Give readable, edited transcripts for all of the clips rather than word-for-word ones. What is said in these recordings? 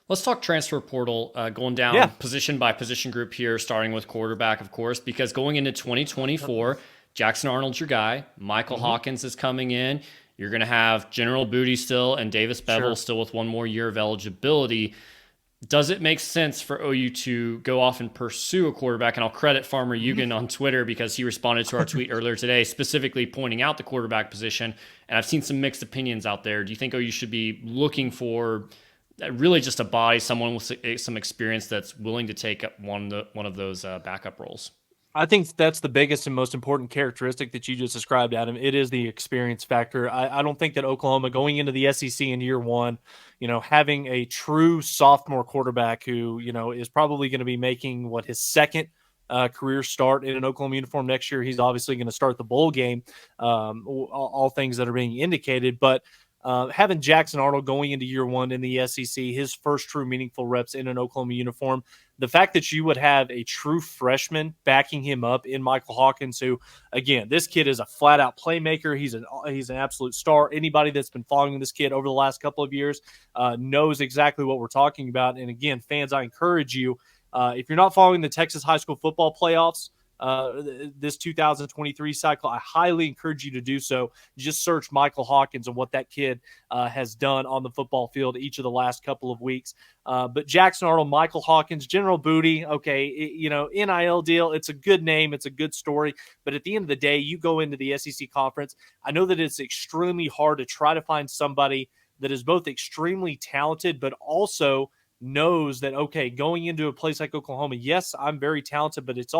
Let's talk transfer portal, going down Yeah. position by position group here, starting with quarterback, of course, because going into 2024, Jackson Arnold's your guy. Michael Hmm. Hawkins is coming in. You're going to have General Booty still and Davis Bevel Sure. still with one more year of eligibility. Does it make sense for OU to go off and pursue a quarterback? And I'll credit Farmer Hmm. Yugen on Twitter because he responded to our tweet earlier today, specifically pointing out the quarterback position. And I've seen some mixed opinions out there. Do you think OU should be looking for really just a body, someone with some experience that's willing to take up one of those backup roles? I think that's the biggest and most important characteristic that you just described, Adam. It is the experience factor. I don't think that Oklahoma going into the SEC in year one, having a true sophomore quarterback who, is probably going to be making his second career start in an Oklahoma uniform next year. He's obviously going to start the bowl game, all things that are being indicated. But having Jackson Arnold going into year one in the SEC, his first true meaningful reps in an Oklahoma uniform, the fact that you would have a true freshman backing him up in Michael Hawkins, who, again, this kid is a flat out playmaker. He's an absolute star. Anybody that's been following this kid over the last couple of years knows exactly what we're talking about. And again, fans, I encourage you, if you're not following the Texas high school football playoffs, this 2023 cycle, I highly encourage you to do so. Just search Michael Hawkins and what that kid has done on the football field each of the last couple of weeks. But Jackson Arnold, Michael Hawkins, General Booty, okay, NIL deal, it's a good name, it's a good story. But at the end of the day, you go into the SEC conference. I know that it's extremely hard to try to find somebody that is both extremely talented, but also knows that, okay, going into a place like Oklahoma, yes, I'm very talented, but it's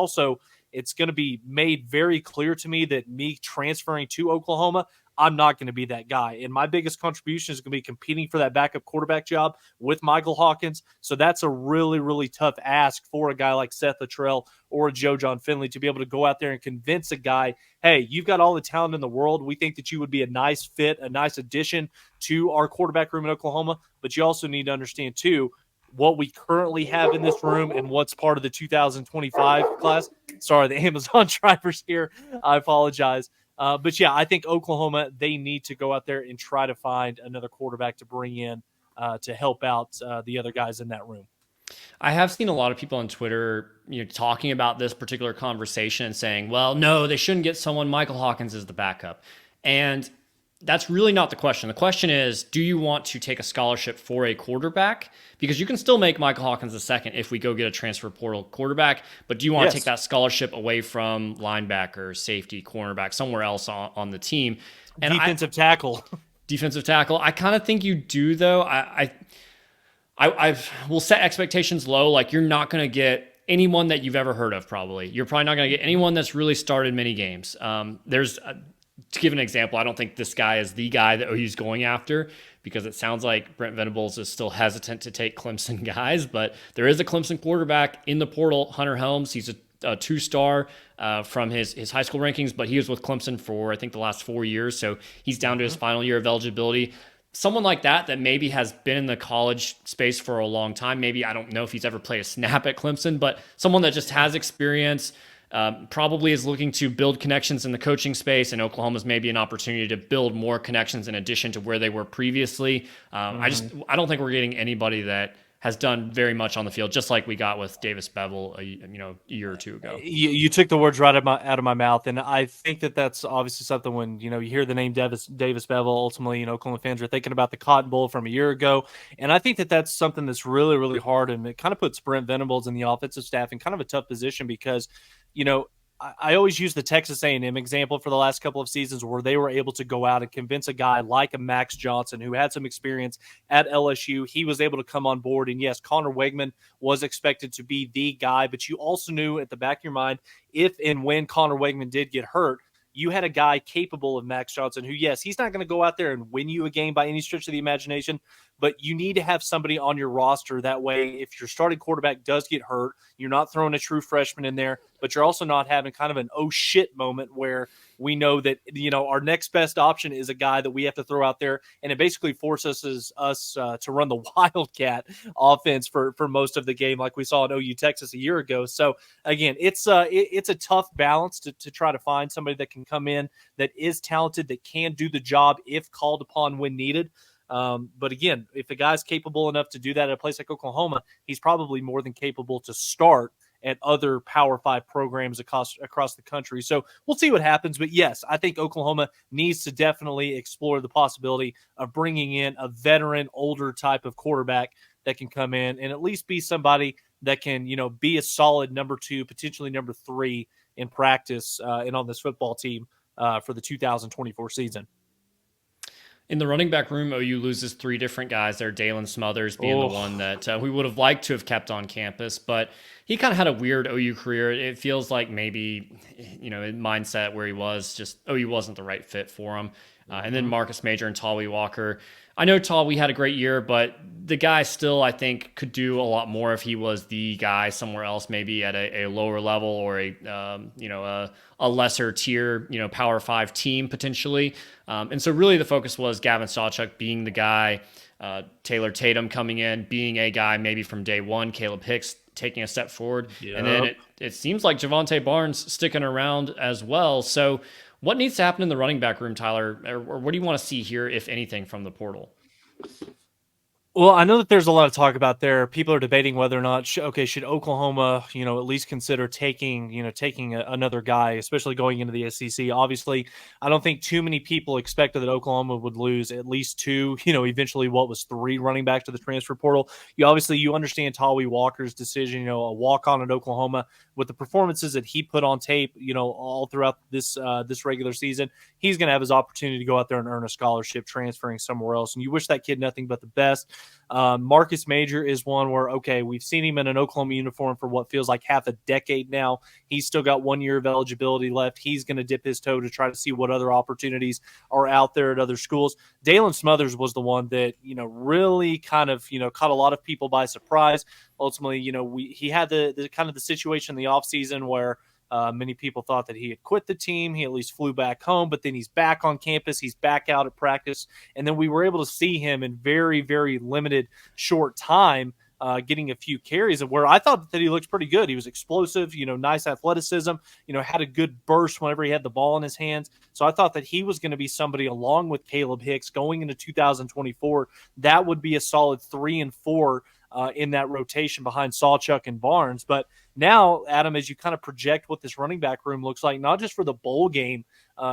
going to be made very clear to me that me transferring to Oklahoma, I'm not going to be that guy. And my biggest contribution is going to be competing for that backup quarterback job with Michael Hawkins. So that's a really, really tough ask for a guy like Seth Luttrell or Joe John Finley to be able to go out there and convince a guy, hey, you've got all the talent in the world. We think that you would be a nice fit, a nice addition to our quarterback room in Oklahoma. But you also need to understand, too, what we currently have in this room and what's part of the 2025 class. Sorry, the Amazon drivers here. I apologize. But yeah, I think Oklahoma, they need to go out there and try to find another quarterback to bring in to help out the other guys in that room. I have seen a lot of people on Twitter, talking about this particular conversation and saying, "Well, no, they shouldn't get someone. Michael Hawkins is the backup," and that's really not the question. The question is, do you want to take a scholarship for a quarterback? Because you can still make Michael Hawkins the second if we go get a transfer portal quarterback, but do you want to take Yes. that scholarship away from linebacker, safety, cornerback, somewhere else on the team? And I Defensive tackle. defensive tackle, I kind of think you do though. I will set expectations low. Like you're not going to get anyone that you've ever heard of. Probably you're probably not going to get anyone that's really started many games. To give an example, I don't think this guy is the guy that OU's going after because it sounds like Brent Venables is still hesitant to take Clemson guys. But there is a Clemson quarterback in the portal, Hunter Helms. He's a two-star from his high school rankings, but he was with Clemson for I think the last 4 years, so he's down to his final year of eligibility. Someone like that maybe has been in the college space for a long time. Maybe I don't know if he's ever played a snap at Clemson, but someone that just has experience, probably is looking to build connections in the coaching space, and Oklahoma's maybe an opportunity to build more connections in addition to where they were previously. I don't think we're getting anybody that has done very much on the field, just like we got with Davis Bevel a year or two ago. You took the words right out of my mouth, and I think that that's obviously something when you hear the name Davis Bevel. Ultimately, Oklahoma fans are thinking about the Cotton Bowl from a year ago, and I think that that's something that's really, really hard, and it kind of puts Brent Venables and the offensive staff in kind of a tough position because you know I always use the Texas A&M example for the last couple of seasons where they were able to go out and convince a guy like a Max Johnson who had some experience at LSU. He was able to come on board. And yes, Connor Wegman was expected to be the guy, but you also knew at the back of your mind, if and when Connor Wegman did get hurt, you had a guy capable of Max Johnson who, yes, he's not going to go out there and win you a game by any stretch of the imagination, but you need to have somebody on your roster. That way, if your starting quarterback does get hurt, you're not throwing a true freshman in there, but you're also not having kind of an oh shit moment where we know that, our next best option is a guy that we have to throw out there. And it basically forces us to run the Wildcat offense for most of the game, like we saw in OU Texas a year ago. So again, it's a tough balance to try to find somebody that can come in that is talented, that can do the job if called upon when needed. But again, if the guy's capable enough to do that at a place like Oklahoma, he's probably more than capable to start at other Power 5 programs across the country. So we'll see what happens. But yes, I think Oklahoma needs to definitely explore the possibility of bringing in a veteran, older type of quarterback that can come in and at least be somebody that can, be a solid number 2, potentially number 3 in practice and on this football team for the 2024 season. In the running back room, OU loses 3 different guys there, Dalen Smothers being the one that we would have liked to have kept on campus, but he kind of had a weird OU career. It feels like maybe, mindset where he was, just OU wasn't the right fit for him. And then Marcus Major and Tawee Walker. I know Tawee had a great year, but the guy still, I think, could do a lot more if he was the guy somewhere else, maybe at a lower level or a lesser tier, Power 5 team potentially. And so really the focus was Gavin Sawchuk being the guy, Taylor Tatum coming in, being a guy maybe from day one, Caleb Hicks taking a step forward. Yep. And then it seems like Javonte Barnes sticking around as well. So what needs to happen in the running back room, Tyler, or what do you want to see here, if anything, from the portal? Well, I know that there's a lot of talk about there. People are debating whether or not, should Oklahoma, at least consider taking another guy, especially going into the SEC. Obviously, I don't think too many people expected that Oklahoma would lose at least 2, eventually what was 3 running back to the transfer portal. You understand Tawee Walker's decision, a walk-on at Oklahoma with the performances that he put on tape, all throughout this regular season. He's going to have his opportunity to go out there and earn a scholarship transferring somewhere else. And you wish that kid nothing but the best. Marcus Major is one where, okay, we've seen him in an Oklahoma uniform for what feels like half a decade now. He's still got 1 year of eligibility left. He's going to dip his toe to try to see what other opportunities are out there at other schools. Dalen Smothers was the one that, really kind of, caught a lot of people by surprise. Ultimately, he had the kind of the situation in the offseason where many people thought that he had quit the team. He at least flew back home, but then he's back on campus. He's back out at practice. And then we were able to see him in very, very limited short time getting a few carries, and where I thought that he looked pretty good. He was explosive, nice athleticism, had a good burst whenever he had the ball in his hands. So I thought that he was going to be somebody along with Caleb Hicks going into 2024. That would be a solid 3 and 4 in that rotation behind Sawchuk and Barnes. But now, Adam, as you kind of project what this running back room looks like, not just for the bowl game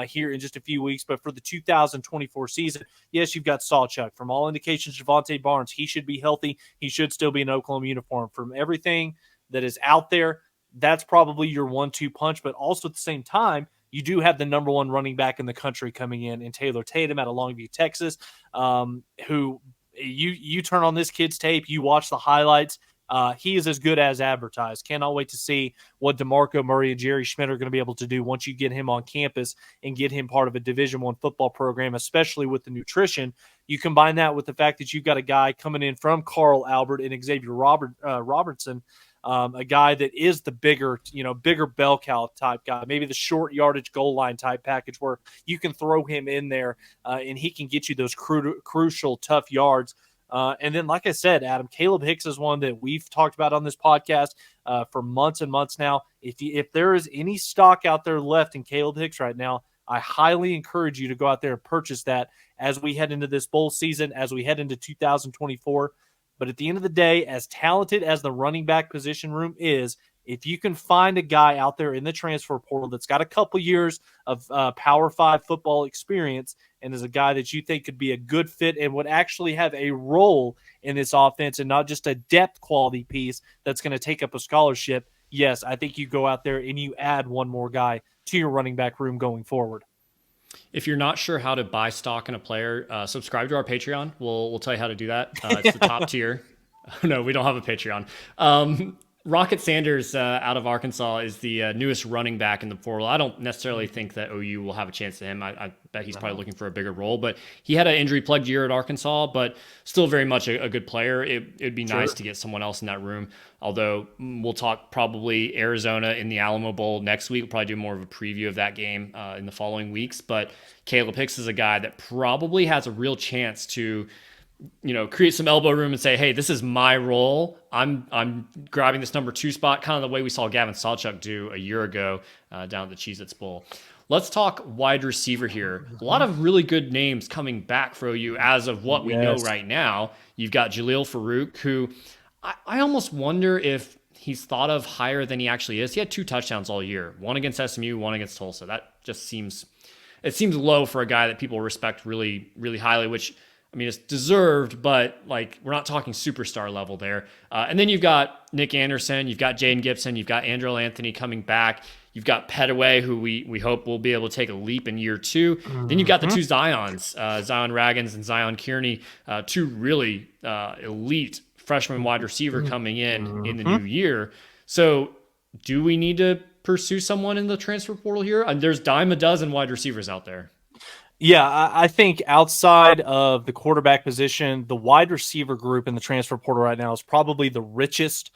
here in just a few weeks, but for the 2024 season, yes, you've got Sawchuk. From all indications, Javonte Barnes, he should be healthy. He should still be in Oklahoma uniform. From everything that is out there, that's probably your 1-2 punch. But also at the same time, you do have the number 1 running back in the country coming in Taylor Tatum out of Longview, Texas, who you turn on this kid's tape, you watch the highlights. He is as good as advertised. Cannot wait to see what DeMarco Murray and Jerry Schmidt are going to be able to do once you get him on campus and get him part of a Division I football program, especially with the nutrition. You combine that with the fact that you've got a guy coming in from Carl Albert and Xavier Robertson, a guy that is the bigger bell cow type guy, maybe the short yardage goal line type package where you can throw him in there and he can get you those crucial tough yards. And then, like I said, Adam, Caleb Hicks is one that we've talked about on this podcast for months and months now. If there is any stock out there left in Caleb Hicks right now, I highly encourage you to go out there and purchase that as we head into this bowl season, as we head into 2024. But at the end of the day, as talented as the running back position room is, if you can find a guy out there in the transfer portal that's got a couple years of Power 5 football experience and is a guy that you think could be a good fit and would actually have a role in this offense and not just a depth quality piece that's going to take up a scholarship, yes, I think you go out there and you add one more guy to your running back room going forward. If you're not sure how to buy stock in a player, subscribe to our Patreon. We'll tell you how to do that. It's the top tier. No, we don't have a Patreon. Rocket Sanders out of Arkansas is the newest running back in the portal. I don't necessarily think that OU will have a chance to him. I bet he's probably looking for a bigger role, but he had an injury-plagued year at Arkansas, but still very much a good player. It'd be nice to get someone else in that room, although we'll talk probably Arizona in the Alamo Bowl next week. We'll probably do more of a preview of that game in the following weeks, but Caleb Hicks is a guy that probably has a real chance to create some elbow room and say, hey, this is my role. I'm grabbing this number 2 spot, kind of the way we saw Gavin Sawchuk do a year ago down at the Cheez-Its Bowl. let's talk wide receiver here. A lot of really good names coming back for you as of what we know Yes. right now. You've got Jaleel Farouk, who I almost wonder if he's thought of higher than he actually is. He had 2 touchdowns all year, one against SMU, one against Tulsa. That just seems low for a guy that people respect really, really highly, which I mean, it's deserved, but like we're not talking superstar level there. And then you've got Nick Anderson, you've got Jaden Gibson, you've got Andrew Anthony coming back. You've got Petaway, who we hope will be able to take a leap in year 2. Then you've got the two Zions, Zion Raggins and Zion Kearney, two really elite freshman wide receiver coming in the new year. So do we need to pursue someone in the transfer portal here? And there's dime a dozen wide receivers out there. Yeah, I think outside of the quarterback position, the wide receiver group in the transfer portal right now is probably the richest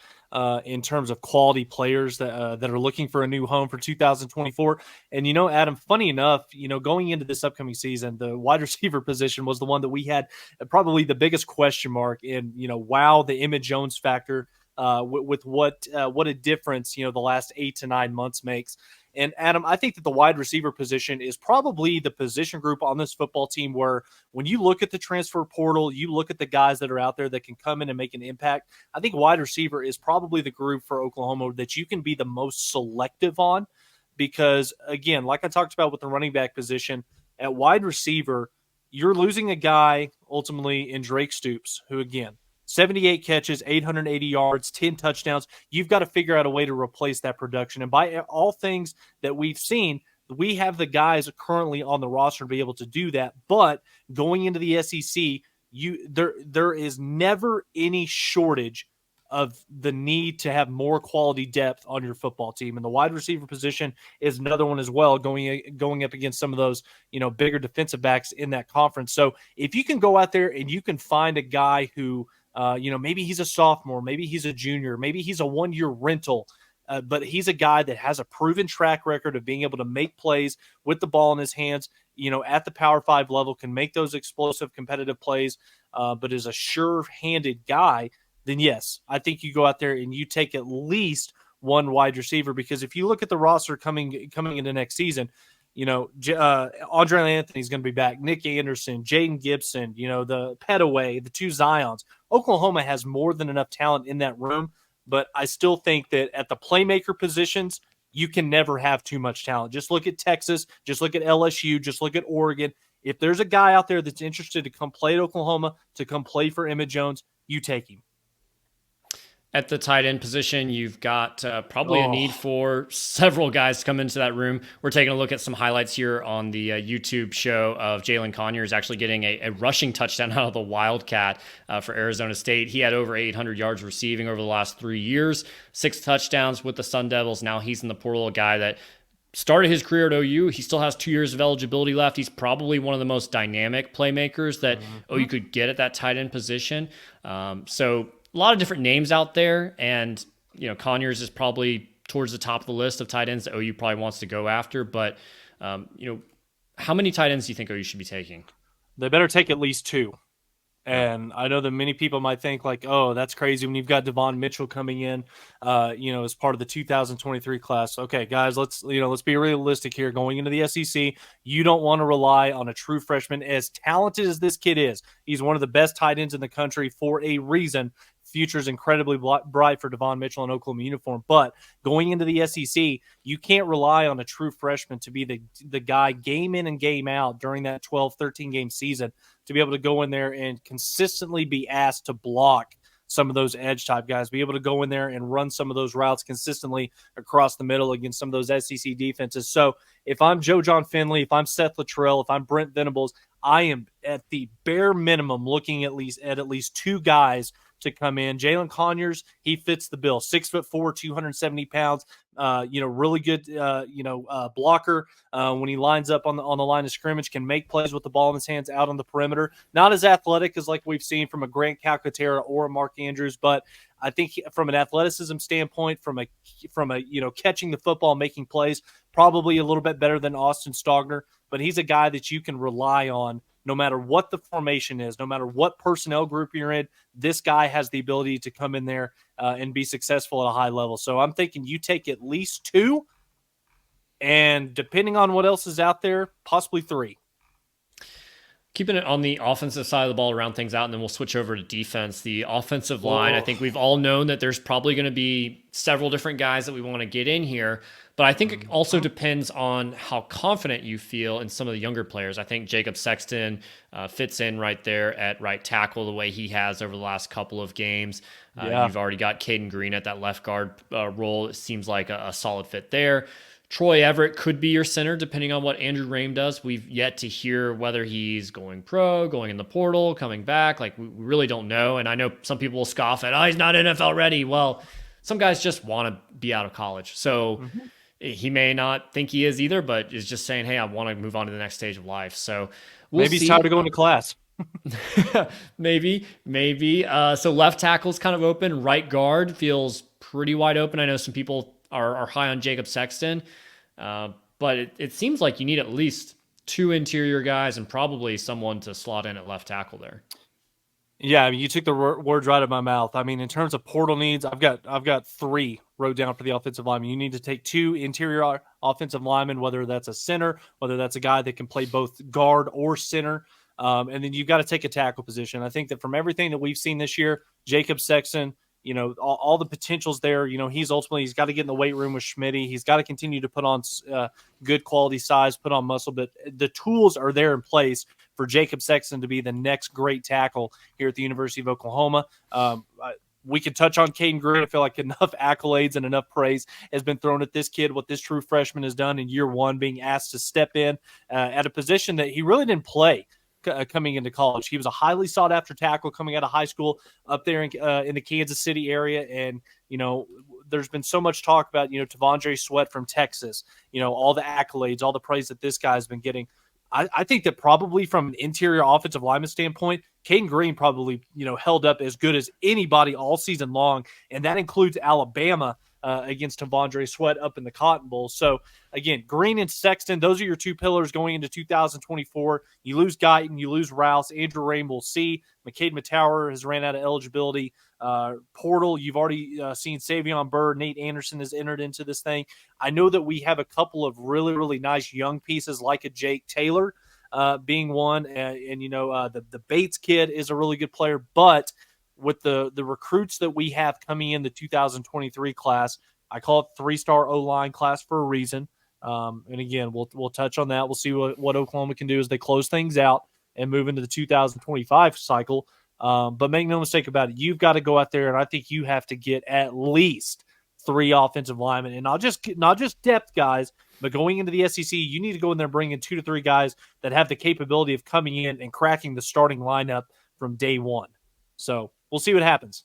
in terms of quality players that are looking for a new home for 2024. And, Adam, funny enough, going into this upcoming season, the wide receiver position was the one that we had probably the biggest question mark in, wow, the Emmett Jones factor with what a difference, the last 8 to 9 months makes. And Adam, I think that the wide receiver position is probably the position group on this football team where when you look at the transfer portal, you look at the guys that are out there that can come in and make an impact. I think wide receiver is probably the group for Oklahoma that you can be the most selective on because, again, like I talked about with the running back position, at wide receiver, you're losing a guy ultimately in Drake Stoops, who, again, 78 catches, 880 yards, 10 touchdowns. You've got to figure out a way to replace that production. And by all things that we've seen, we have the guys currently on the roster to be able to do that. But going into the SEC, there is never any shortage of the need to have more quality depth on your football team. And the wide receiver position is another one as well, going up against some of those, bigger defensive backs in that conference. So if you can go out there and you can find a guy who, maybe he's a sophomore, maybe he's a junior, maybe he's a 1-year rental, but he's a guy that has a proven track record of being able to make plays with the ball in his hands, at the Power 5 level, can make those explosive competitive plays, but is a sure-handed guy, then yes, I think you go out there and you take at least one wide receiver because if you look at the roster coming into next season, Andre Anthony's going to be back. Nick Anderson, Jaden Gibson, the Petaway, the two Zions. Oklahoma has more than enough talent in that room, but I still think that at the playmaker positions, you can never have too much talent. Just look at Texas. Just look at LSU. Just look at Oregon. If there's a guy out there that's interested to come play at Oklahoma, to come play for Emmett Jones, you take him. At the tight end position, you've got probably a need for several guys to come into that room. We're taking a look at some highlights here on the YouTube show of Jalen Conyers actually getting a rushing touchdown out of the Wildcat for Arizona State. He had over 800 yards receiving over the last 3 years, 6 touchdowns with the Sun Devils. Now he's in the portal, a guy that started his career at OU. He still has 2 years of eligibility left. He's probably one of the most dynamic playmakers that OU could get at that tight end position. So a lot of different names out there, and Conyers is probably towards the top of the list of tight ends that OU probably wants to go after. But how many tight ends do you think OU should be taking? They better take at least 2. And I know that many people might think like, oh, that's crazy when you've got Devon Mitchell coming in, as part of the 2023 class. Okay, guys, let's be realistic here. Going into the SEC, you don't want to rely on a true freshman. As talented as this kid is, he's one of the best tight ends in the country for a reason. Future is incredibly bright for Devon Mitchell in Oklahoma uniform. But going into the SEC, you can't rely on a true freshman to be the guy game in and game out during that 12, 13-game season to be able to go in there and consistently be asked to block some of those edge-type guys, be able to go in there and run some of those routes consistently across the middle against some of those SEC defenses. So if I'm Joe John Finley, if I'm Seth Luttrell, if I'm Brent Venables, I am at the bare minimum looking at least 2 guys to come in. Jalen Conyers, he fits the bill. 6'4", 270 pounds. Really good, blocker when he lines up on the line of scrimmage, can make plays with the ball in his hands out on the perimeter. Not as athletic as like we've seen from a Grant Calcaterra or a Mark Andrews, but I think from an athleticism standpoint, from a catching the football, making plays, probably a little bit better than Austin Stogner. But he's a guy that you can rely on no matter what the formation is, no matter what personnel group you're in. This guy has the ability to come in there and be successful at a high level. So I'm thinking you take at least 2, and depending on what else is out there, possibly 3. Keeping it on the offensive side of the ball, around things out, and then we'll switch over to defense. The offensive line, I think we've all known that there's probably going to be several different guys that we want to get in here, but I think it also depends on how confident you feel in some of the younger players. I think Jacob Sexton fits in right there at right tackle the way he has over the last couple of games. You've already got Caden Green at that left guard role. It seems like a solid fit there. Troy Everett could be your center, depending on what Andrew Raym does. We've yet to hear whether he's going pro, going in the portal, coming back. Like, we really don't know. And I know some people will scoff at, he's not NFL ready. Well, some guys just want to be out of college. So he may not think he is either, but is just saying, hey, I want to move on to the next stage of life. So maybe he's tired of going to class. maybe. So left tackle's kind of open. Right guard feels pretty wide open. I know some people are high on Jacob Sexton. But it seems like you need at least 2 interior guys and probably someone to slot in at left tackle there. Yeah, I mean, you took the words right out of my mouth. I mean, in terms of portal needs, I've got 3 wrote down for the offensive lineman. You need to take 2 interior offensive linemen, whether that's a center, whether that's a guy that can play both guard or center. And then you've got to take a tackle position. I think that from everything that we've seen this year, Jacob Sexton, all the potentials there. He's got to get in the weight room with Schmitty. He's got to continue to put on good quality size, put on muscle, but the tools are there in place for Jacob Sexton to be the next great tackle here at the University of Oklahoma. We could touch on Caden Green. I feel like enough accolades and enough praise has been thrown at this kid, what this true freshman has done in year 1, being asked to step in at a position that he really didn't play coming into college. He was a highly sought after tackle coming out of high school up there in the Kansas City area. And, there's been so much talk about, Tavondre Sweat from Texas, all the accolades, all the praise that this guy's been getting. I think that probably from an interior offensive lineman standpoint, Caden Green probably, held up as good as anybody all season long. And that includes Alabama against Tavondre Sweat up in the Cotton Bowl. So, again, Green and Sexton, those are your 2 pillars going into 2024. You lose Guyton, you lose Rouse. Andrew Raym will see. McCade Mattower has ran out of eligibility. Portal, you've already seen Savion Byrd. Nate Anderson has entered into this thing. I know that we have a couple of really, really nice young pieces like a Jake Taylor being one. The Bates kid is a really good player, but with the recruits that we have coming in the 2023 class, I call it 3-star O-line class for a reason. And again, we'll touch on that. We'll see what Oklahoma can do as they close things out and move into the 2025 cycle. But make no mistake about it, you've got to go out there, and I think you have to get at least 3 offensive linemen, and not just depth guys, but going into the SEC, you need to go in there bringing 2 to 3 guys that have the capability of coming in and cracking the starting lineup from day one. So we'll see what happens.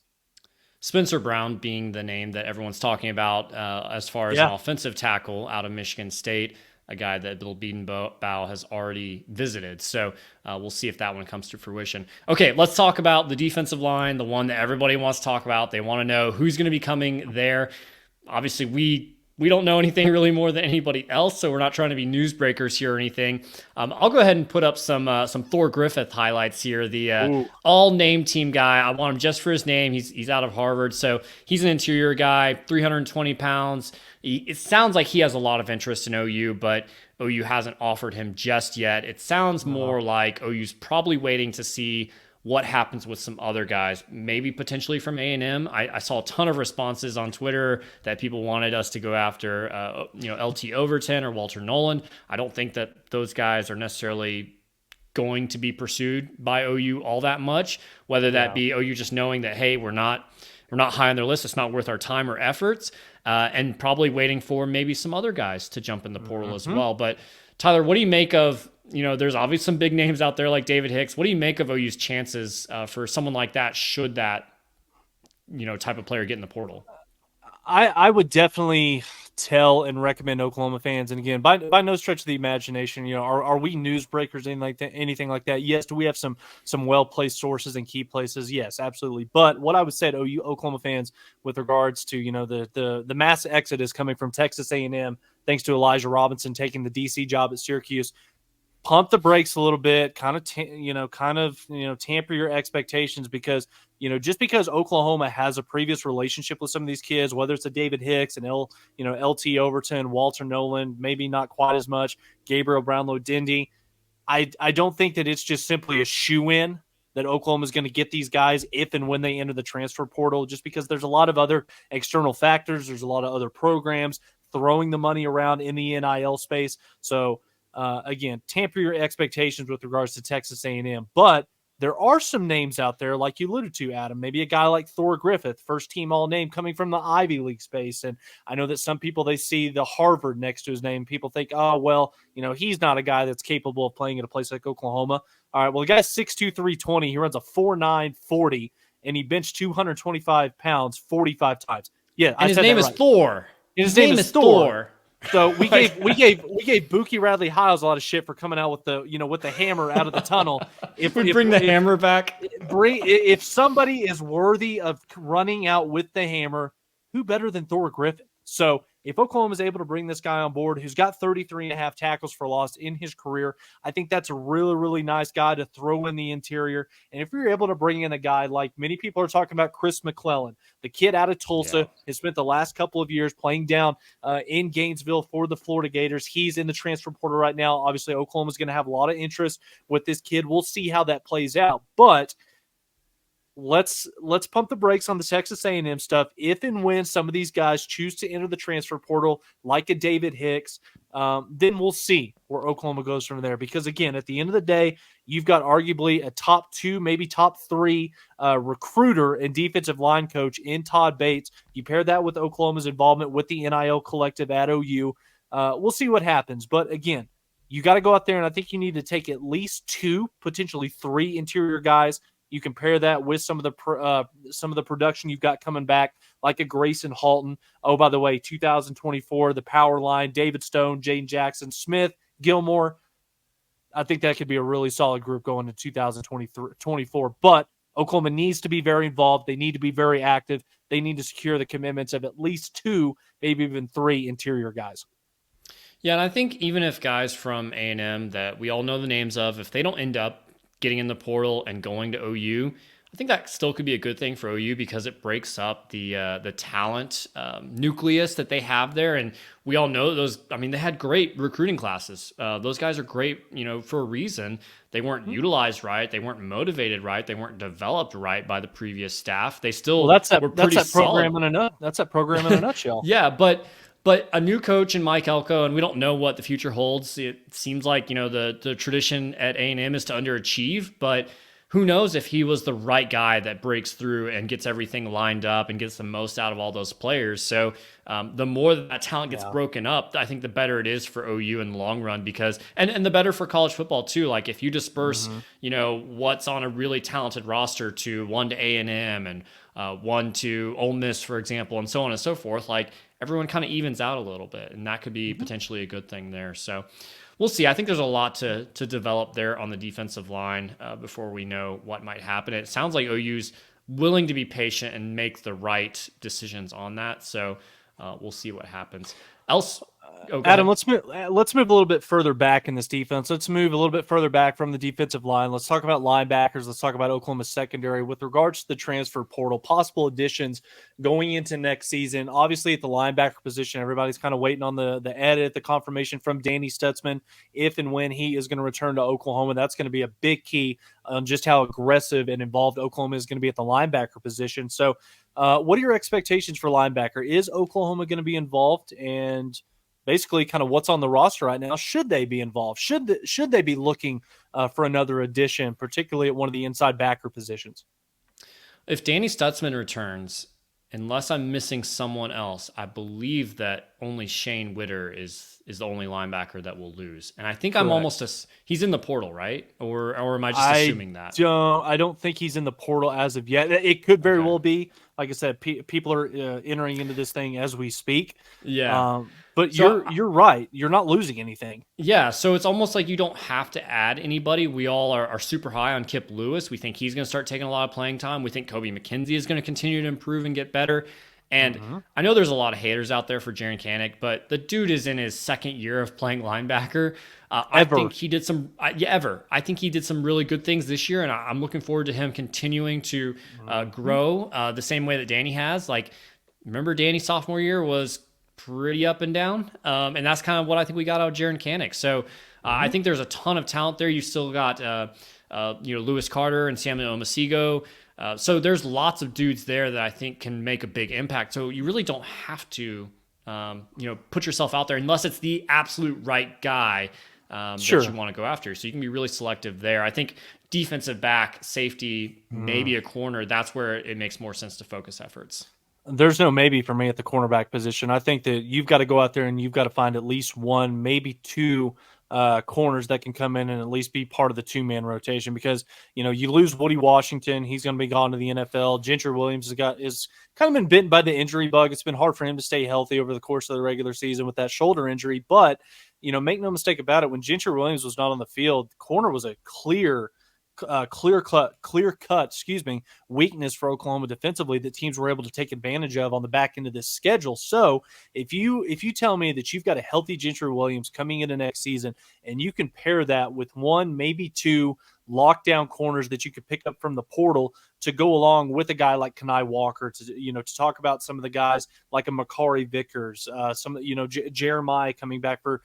Spencer Brown being the name that everyone's talking about as far as an offensive tackle out of Michigan State, a guy that Bill Bedenbaugh has already visited. So we'll see if that one comes to fruition. Okay, let's talk about the defensive line, the one that everybody wants to talk about. They want to know who's going to be coming there. Obviously, we don't know anything really more than anybody else, so we're not trying to be newsbreakers here or anything. I'll go ahead and put up some Thor Griffith highlights here. The all-name team guy. I want him just for his name. He's out of Harvard, so he's an interior guy, 320 pounds. It sounds like he has a lot of interest in OU, but OU hasn't offered him just yet. It sounds more like OU's probably waiting to see what happens with some other guys, maybe potentially from A&M. I saw a ton of responses on Twitter that people wanted us to go after, LT Overton or Walter Nolan. I don't think that those guys are necessarily going to be pursued by OU all that much, whether that be OU just knowing that, hey, we're not high on their list. It's not worth our time or efforts, and probably waiting for maybe some other guys to jump in the portal as well. But Tyler, what do you make of, there's obviously some big names out there like David Hicks. What do you make of OU's chances for someone like that should that, type of player get in the portal? I would definitely tell and recommend Oklahoma fans, and again, by no stretch of the imagination, are we newsbreakers, anything like that? Yes. Do we have some well-placed sources and key places? Yes, absolutely. But what I would say to OU Oklahoma fans with regards to, the mass exodus coming from Texas A&M, thanks to Elijah Robinson taking the DC job at Syracuse, pump the brakes a little bit, tamper your expectations because, just because Oklahoma has a previous relationship with some of these kids, whether it's a David Hicks and LT Overton, Walter Nolan, maybe not quite as much, Gabriel Brownlow Dindy. I don't think that it's just simply a shoe-in that Oklahoma is going to get these guys if and when they enter the transfer portal, just because there's a lot of other external factors. There's a lot of other programs throwing the money around in the NIL space. So, again, tamper your expectations with regards to Texas A&M. But there are some names out there, like you alluded to, Adam. Maybe a guy like Thor Griffith, first-team All-Name coming from the Ivy League space. And I know that some people, they see the Harvard next to his name. People think, oh, well, he's not a guy that's capable of playing at a place like Oklahoma. All right, well, the guy's 6'2", 320. He runs a 4.9 40, and he benched 225 pounds 45 times. Yeah, and his name is Thor. His name is Thor. So we gave Buki Radley Hiles a lot of shit for coming out with the hammer out of the tunnel. If the hammer back, if somebody is worthy of running out with the hammer, who better than Thor Griffith? So if Oklahoma is able to bring this guy on board who's got 33.5 tackles for loss in his career, I think that's a really, really nice guy to throw in the interior. And if you're able to bring in a guy like many people are talking about Chris McClellan, the kid out of Tulsa, has spent the last couple of years playing down in Gainesville for the Florida Gators. He's in the transfer portal right now. Obviously, Oklahoma's going to have a lot of interest with this kid. We'll see how that plays out. But let's pump the brakes on the Texas A&M stuff. If and when some of these guys choose to enter the transfer portal, like a David Hicks, then we'll see where Oklahoma goes from there. Because, again, at the end of the day, you've got arguably a top 2, maybe top 3 recruiter and defensive line coach in Todd Bates. You pair that with Oklahoma's involvement with the NIL collective at OU. We'll see what happens. But, again, you got to go out there, and I think you need to take at least 2, potentially 3 interior guys. You compare that with some of the production you've got coming back, like a Grayson Halton. Oh, by the way, 2024, the power line, David Stone, Jaden Jackson, Smith, Gilmore. I think that could be a really solid group going into 2024. But Oklahoma needs to be very involved. They need to be very active. They need to secure the commitments of at least 2, maybe even 3 interior guys. Yeah, and I think even if guys from A&M that we all know the names of, if they don't end up getting in the portal and going to OU, I think that still could be a good thing for OU because it breaks up the talent nucleus that they have there. And we all know those. I mean, they had great recruiting classes. Those guys are great, for a reason. They weren't utilized right. They weren't motivated right. They weren't developed right by the previous staff. They still that's that were pretty program solid. That's that program in a nutshell. Yeah, but a new coach in Mike Elko, and we don't know what the future holds. It seems like, the tradition at A&M is to underachieve, but who knows if he was the right guy that breaks through and gets everything lined up and gets the most out of all those players. So the more that talent gets broken up, I think the better it is for OU in the long run because, and the better for college football too. Like if you disperse, what's on a really talented roster to one to A&M and one to Ole Miss, for example, and so on and so forth, like everyone kind of evens out a little bit, and that could be potentially a good thing there. So we'll see. I think there's a lot to develop there on the defensive line before we know what might happen. It sounds like OU's willing to be patient and make the right decisions on that. So we'll see what happens. Adam, let's move a little bit further back in this defense. Let's move a little bit further back from the defensive line. Let's talk about linebackers. Let's talk about Oklahoma's secondary with regards to the transfer portal, possible additions going into next season. Obviously, at the linebacker position, everybody's kind of waiting on the edit, the confirmation from Danny Stutzman, if and when he is going to return to Oklahoma. That's going to be a big key on just how aggressive and involved Oklahoma is going to be at the linebacker position. So what are your expectations for linebacker? Is Oklahoma going to be involved? And basically kind of what's on the roster right now. Should they be involved? Should they be looking for another addition, particularly at one of the inside backer positions? If Danny Stutzman returns, unless I'm missing someone else, I believe that only Shane Witter is the only linebacker that will lose. And I think I'm almost he's in the portal, right? Or am I just assuming that? I don't think he's in the portal as of yet. It could very well be. Like I said, people are entering into this thing as we speak. Yeah. But you're right. You're not losing anything. Yeah, so it's almost like you don't have to add anybody. We all are super high on Kip Lewis. We think he's going to start taking a lot of playing time. We think Kobe McKenzie is going to continue to improve and get better. And Mhm. I know there's a lot of haters out there for Jaren Kanak, but the dude is in his second year of playing linebacker. I Ever. think he did some, ever. I think he did some really good things this year, and I'm looking forward to him continuing to Mhm. grow the same way that Danny has. Like, remember Danny's sophomore year was pretty up and down, and that's kind of what I think we got out of Jaren Kanak. So I Mhm. think there's a ton of talent there. You still got Lewis Carter and Samuel Omasigo. So there's lots of dudes there that I think can make a big impact. So you really don't have to, put yourself out there unless it's the absolute right guy that you Sure. want to go after. So you can be really selective there. I think defensive back, safety, Mm. maybe a corner, that's where it makes more sense to focus efforts. There's no maybe for me at the cornerback position. I think that you've got to go out there and you've got to find at least one, maybe two corners that can come in and at least be part of the two-man rotation because you lose Woody Washington, he's going to be gone to the NFL. Gentry Williams is kind of been bitten by the injury bug. It's been hard for him to stay healthy over the course of the regular season with that shoulder injury. But make no mistake about it, when Gentry Williams was not on the field, corner was a clear cut, weakness for Oklahoma defensively that teams were able to take advantage of on the back end of this schedule. So if you tell me that you've got a healthy Gentry Williams coming into next season, and you can pair that with one, maybe two lockdown corners that you could pick up from the portal to go along with a guy like Kenai Walker to talk about some of the guys like a Makari Vickers, Jeremiah coming back for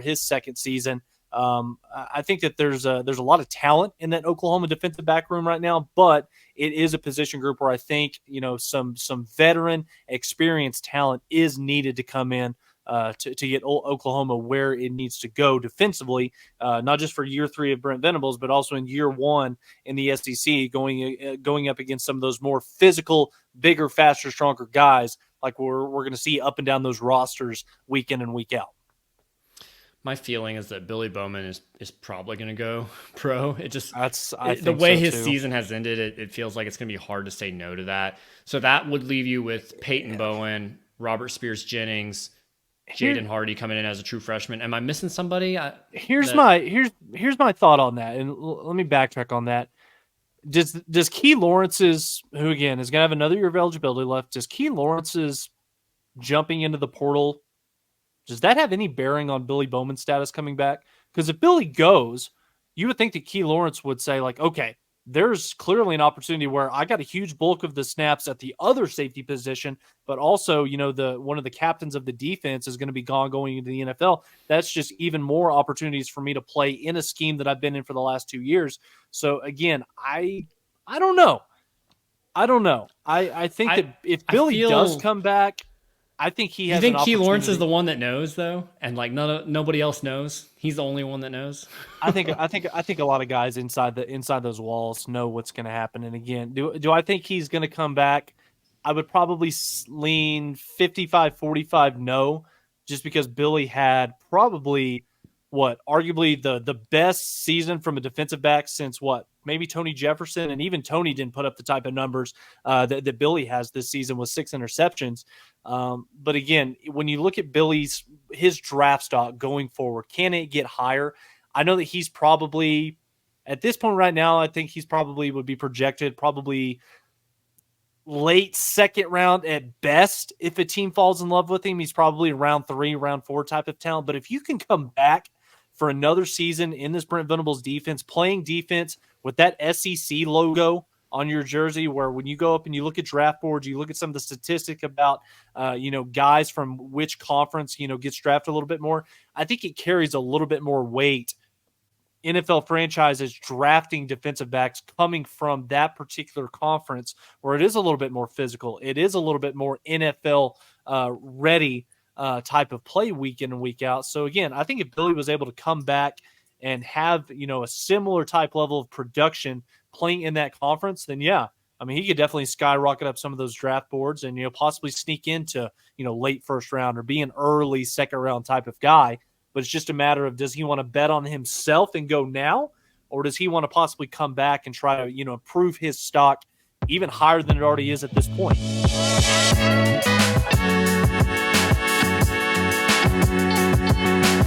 his second season. I think that there's a lot of talent in that Oklahoma defensive back room right now, but it is a position group where I think some veteran, experienced talent is needed to come in to get Oklahoma where it needs to go defensively, not just for year 3 of Brent Venables, but also in year 1 in the SEC, going up against some of those more physical, bigger, faster, stronger guys like we're going to see up and down those rosters week in and week out. My feeling is that Billy Bowman is probably going to go pro. I The think way so his too. season has ended, it feels like it's going to be hard to say no to that. So that would leave you with Peyton Bowen, Robert Spears Jennings, Here, Jaden Hardy coming in as a true freshman. Am I missing somebody? here's my thought on that, and let me backtrack on that. Does Key Lawrence's, who again is going to have another year of eligibility left, does Key Lawrence's jumping into the portal, does that have any bearing on Billy Bowman's status coming back? Because if Billy goes, you would think that Key Lawrence would say, like, okay, there's clearly an opportunity where I got a huge bulk of the snaps at the other safety position, but also, one of the captains of the defense is going to be gone going into the NFL. That's just even more opportunities for me to play in a scheme that I've been in for the last 2 years. So again, I don't know. I think that if I Billy does feel. come back, I think he You has an think Key Lawrence is opportunity. the one that knows though, and like nobody else knows? He's the only one that knows. I think a lot of guys inside those walls know what's going to happen. And again, do I think he's going to come back? I would probably lean 55-45 no, just because Billy had probably arguably the best season from a defensive back since maybe Tony Jefferson, and even Tony didn't put up the type of numbers that Billy has this season with 6 interceptions. But again, when you look at his draft stock going forward, can it get higher? I know that he's probably at this point right now, I think he's probably would be projected probably late second round at best. If a team falls in love with him, he's probably round 3, round 4 type of talent. But if you can come back for another season in this Brent Venables defense, playing defense with that SEC logo on your jersey, where when you go up and you look at draft boards, you look at some of the statistic about, guys from which conference, gets drafted a little bit more. I think it carries a little bit more weight. NFL franchises drafting defensive backs coming from that particular conference where it is a little bit more physical. It is a little bit more NFL ready type of play week in and week out. So again, I think if Billy was able to come back and have, a similar type level of production playing in that conference, then yeah, I mean, he could definitely skyrocket up some of those draft boards and, possibly sneak into, late first round or be an early second round type of guy. But it's just a matter of, does he want to bet on himself and go now, or does he want to possibly come back and try to, improve his stock even higher than it already is at this point?